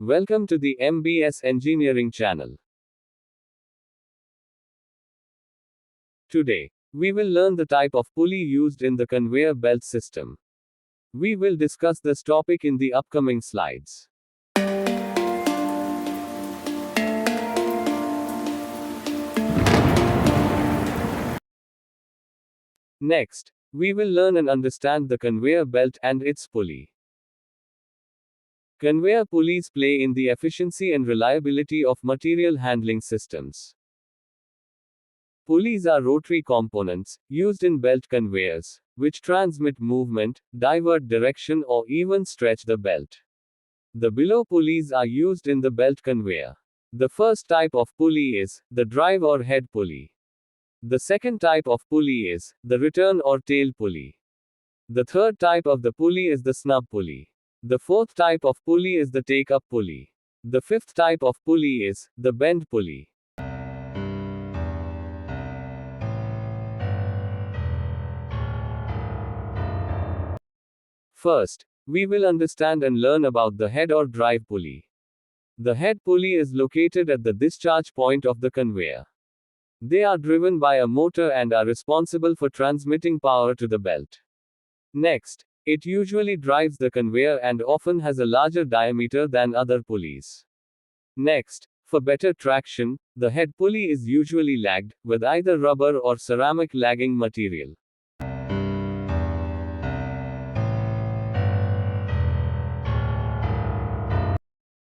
Welcome to the MBS Engineering channel. Today, we will learn the type of pulley used in the conveyor belt system. We will discuss this topic in the upcoming slides. Next, we will learn and understand the conveyor belt and its pulley. Conveyor pulleys play in the efficiency and reliability of material handling systems. Pulleys are rotary components, used in belt conveyors, which transmit movement, divert direction, or even stretch the belt. The below pulleys are used in the belt conveyor. The first type of pulley is the drive or head pulley. The second type of pulley is the return or tail pulley. The third type of the pulley is the snub pulley. The fourth type of pulley is the take-up pulley. The fifth type of pulley is the bend pulley. First, we will understand and learn about the head or drive pulley. The head pulley is located at the discharge point of the conveyor. They are driven by a motor and are responsible for transmitting power to the belt. Next, it usually drives the conveyor and often has a larger diameter than other pulleys. Next, for better traction, the head pulley is usually lagged, with either rubber or ceramic lagging material.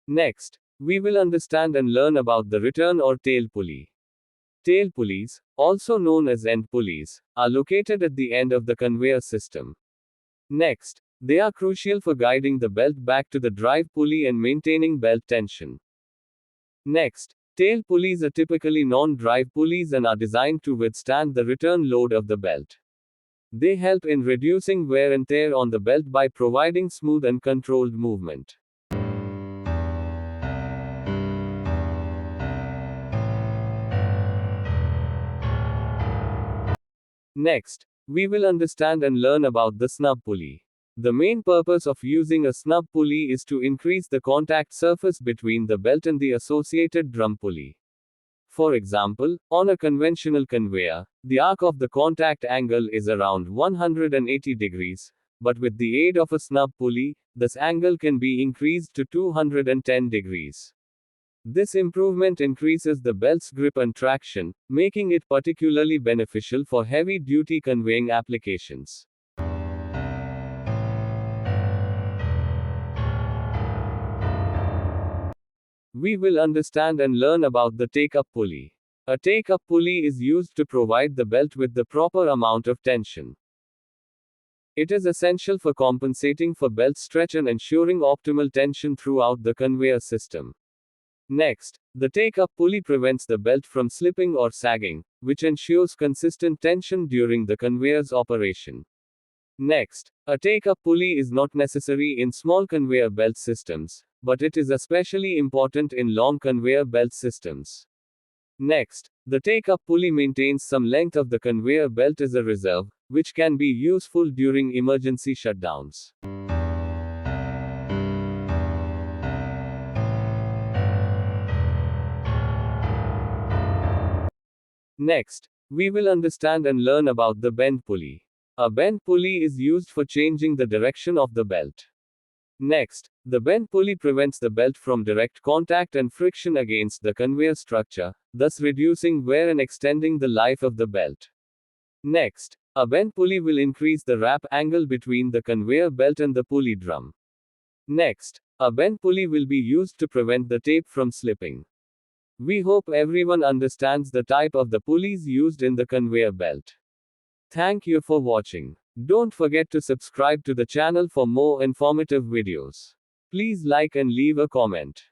Next, we will understand and learn about the return or tail pulley. Tail pulleys, also known as end pulleys, are located at the end of the conveyor system. Next, they are crucial for guiding the belt back to the drive pulley and maintaining belt tension. Next, tail pulleys are typically non-drive pulleys and are designed to withstand the return load of the belt. They help in reducing wear and tear on the belt by providing smooth and controlled movement. Next, we will understand and learn about the snub pulley. The main purpose of using a snub pulley is to increase the contact surface between the belt and the associated drum pulley. For example, on a conventional conveyor, the arc of the contact angle is around 180 degrees, but with the aid of a snub pulley, this angle can be increased to 210 degrees. This improvement increases the belt's grip and traction, making it particularly beneficial for heavy-duty conveying applications. We will understand and learn about the take-up pulley. A take-up pulley is used to provide the belt with the proper amount of tension. It is essential for compensating for belt stretch and ensuring optimal tension throughout the conveyor system. Next, the take-up pulley prevents the belt from slipping or sagging, which ensures consistent tension during the conveyor's operation. Next, a take-up pulley is not necessary in small conveyor belt systems, but it is especially important in long conveyor belt systems. Next, the take-up pulley maintains some length of the conveyor belt as a reserve, which can be useful during emergency shutdowns. Next, we will understand and learn about the bend pulley. A bend pulley is used for changing the direction of the belt. Next, the bend pulley prevents the belt from direct contact and friction against the conveyor structure, thus reducing wear and extending the life of the belt. Next, a bend pulley will increase the wrap angle between the conveyor belt and the pulley drum. Next, a bend pulley will be used to prevent the tape from slipping. We hope everyone understands the type of the pulleys used in the conveyor belt. Thank you for watching. Don't forget to subscribe to the channel for more informative videos. Please like and leave a comment.